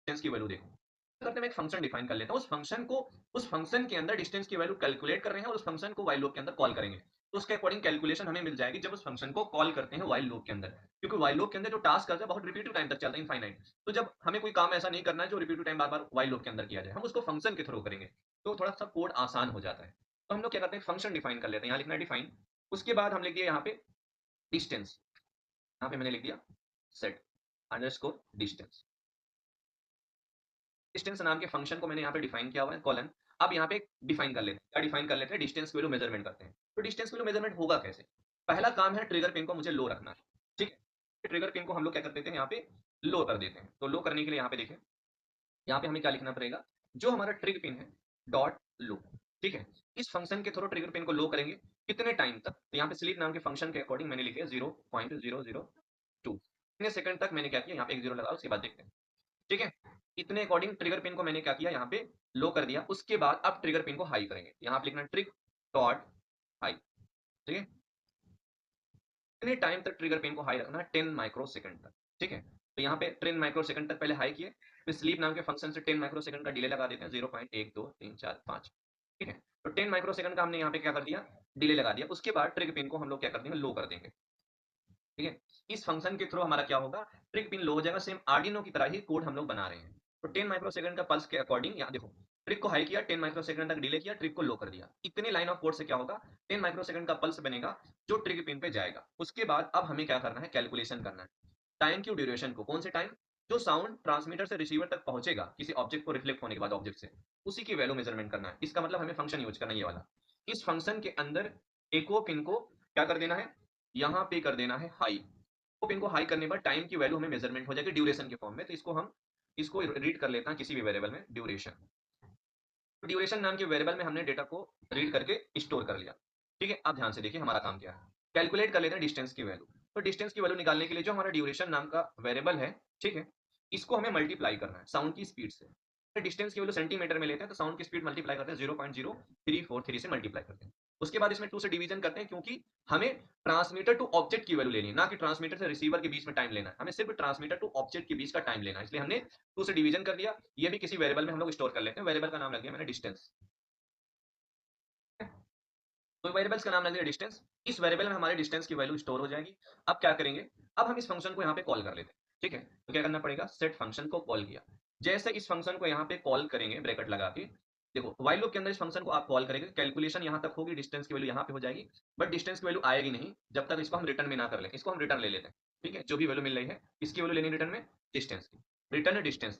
Distance की value देखो। तो करते हैं, मैं एक फंक्शन डिफाइन कर लेता हूँ, उस फंक्शन के अंदर डिस्टेंस की वैल्यू कैलकुलेट कर रहे हैं और उस फंक्शन को व्हाइल लूप के अंदर कॉल करेंगे। तो उसके अकॉर्डिंग कैलकुलेशन हमें मिल जाएगी जब उस फंक्शन को कॉल करते हैं व्हाइल लूप के अंदर। क्योंकि व्हाइल लूप के अंदर जो टास्क करता है बहुत रिपीटिव टाइम तक चलता है, इनफाइनाइट। तो जब हमें कोई काम ऐसा नहीं करना है जो रिपीटिव टाइम बार-बार व्हाइल लूप के अंदर किया जाए, हम उसको फंक्शन के थ्रू करेंगे। तो थोड़ा-सा कोड आसान हो जाता है। तो हम लोग क्या करते हैं, फंक्शन डिफाइन कर लेते हैं। यहाँ लिखना है डिफाइन, उसके बाद हम लिख दिए यहाँ पे डिस्टेंस। यहाँ पे मैंने लिख दिया सेट अंडरस्कोर डिस्टेंस। डिस्टेंस नाम के फंक्शन को मैंने यहाँ पे डिफाइन किया हुआ है कॉलन। अब यहाँ पे डिफाइन कर लेते हैं, क्या डिफाइन कर लेते हैं, डिस्टेंस की वैल्यू मेजरमेंट करते हैं। तो डिस्टेंस की वैल्यू मेजरमेंट होगा कैसे? पहला काम है ट्रिगर पिन को मुझे लो रखना है, ठीक है? ट्रिगर पिन को हम लोग क्या कर देते हैं यहाँ पे लो कर देते हैं। तो लो करने के लिए यहाँ पे देखिए, यहाँ पे हमें क्या लिखना पड़ेगा, जो हमारा ट्रिग पिन है डॉट लो, ठीक है? इस फंक्शन के थ्रू ट्रिगर पिन को लो करेंगे कितने टाइम तक? तो यहाँ पे स्लीप नाम के फंक्शन के अकॉर्डिंग मैंने लिखे 0.002 इतने सेकंड तक मैंने क्या किया, यहाँ पे एक जीरो लगाओ, उसके बाद देखते हैं। ठीक है? इतने अकॉर्डिंग ट्रिगर पिन को मैंने क्या किया, यहाँ पे लो कर दिया। उसके बाद अब ट्रिगर पिन को हाई करेंगे। यहाँ पे लिखना है ट्रिग डॉट हाई, ठीक है? कितने टाइम तक ट्रिगर पिन को हाई रखना है? 10 माइक्रो सेकंड तक, ठीक है? तो यहाँ पे 10 माइक्रो सेकंड तक पहले हाई किए, फिर स्लीप नाम के फंक्शन से 10 माइक्रो सेकंड का डिले लगा देते हैं, 0.1 2 3 4 5, ठीक है? तो 10 माइक्रो सेकंड का हमने यहाँ पे क्या कर दिया, डिले लगा दिया। उसके बाद ट्रिग पिन को हम लोग क्या कर देंगे, लो कर देंगे, ठीक है? इस फंक्शन के थ्रू हमारा क्या होगा, ट्रिग पिन लो हो जाएगा। सेम आर्डिनो की तरह ही कोड हम लोग बना रहे हैं। तो 10 माइक्रो सेकंड का पल्स के अकॉर्डिंग यहाँ देखो, ट्रिग को हाई किया, 10 माइक्रो सेकंड तक डिले किया, ट्रिग को लो कर दिया। इतने लाइन ऑफ कोड से क्या होगा, 10 माइक्रो सेकंड का पल्स बनेगा जो ट्रिग पिन पे जाएगा। उसके बाद अब हमें क्या करना है, कैलकुलेशन करना है। टाइम की ड्यूरेशन को, कौन से टाइम, जो साउंड ट्रांसमीटर से रिसीवर तक पहुंचेगा किसी ऑब्जेक्ट को रिफ्लेक्ट होने के बाद ऑब्जेक्ट से, उसी की वैल्यू मेजरमेंट करना है। इसका मतलब हमें फंक्शन यूज करना है ये वाला। इस फंक्शन के अंदर एको पिन को क्या कर देना है, यहाँ पे कर देना है हाई। तो पिन को हाई करने पर टाइम की वैल्यू हमें मेजरमेंट हो जाएगी ड्यूरेशन के फॉर्म में। तो इसको रीड कर लेते हैं किसी भी वेरिएबल में, ड्यूरेशन। तो ड्यूरेशन नाम के वेरिएबल में हमने डेटा को रीड करके स्टोर कर लिया। ठीक है? अब ध्यान से देखिए हमारा काम क्या है। कैलकुलेट कर लेते हैं डिस्टेंस की वैल्यू। तो डिस्टेंस की वैल्यू निकालने के लिए जो हमारा ड्यूरेशन नाम का वेरिएबल है, ठीक है? इसको हमें मल्टीप्लाई करना है साउंड की स्पीड से। तो डिस्टेंस की वैल्यू सेंटीमीटर में लेते हैं, तो साउंड की स्पीड मल्टीप्लाई करते हैं 0.0343 से मल्टीप्लाई करते हैं। उसके बाद इसमें 2 से डिवीजन करते हैं, क्योंकि हमें ट्रांसमीटर टू ऑब्जेक्ट की वैल्यू लेनी है, ना कि ट्रांसमीटर से रिसीवर के बीच में टाइम लेना है। हमें सिर्फ ट्रांसमीटर टू ऑब्जेक्ट के बीच का टाइम लेना है। इसलिए हमने 2 से डिवीजन कर दिया। ये भी किसी वेरिएबल में हम लोग स्टोर कर लेते हैं। वेरिएबल का नाम रख दिया मैंने डिस्टेंस। तो वेरिएबल्स का नाम रख दिया डिस्टेंस। इस वेरिएबल में हमारे डिस्टेंस की वैल्यू स्टोर हो जाएगी। अब क्या करेंगे, अब हम इस फंक्शन को यहाँ पे कॉल कर लेते हैं, ठीक है? तो क्या करना पड़ेगा, सेट फंक्शन को कॉल किया। जैसे इस फंक्शन को यहाँ पे कॉल करेंगे ब्रैकेट लगा के, देखो व्हाइल लूप के अंदर इस फंक्शन को आप कॉल करेंगे, कैलकुलेशन यहाँ तक होगी, डिस्टेंस की वैल्यू यहाँ पे हो जाएगी, बट डिस्टेंस की वैल्यू आएगी नहीं जब तक इसको हम रिटर्न में ना कर लें। इसको हम रिटर्न ले लेते हैं, ठीक है? जो भी वैल्यू मिल रही है, इसकी वैल्यू लेनी रिटर्न में, डिस्टेंस की। Return distance,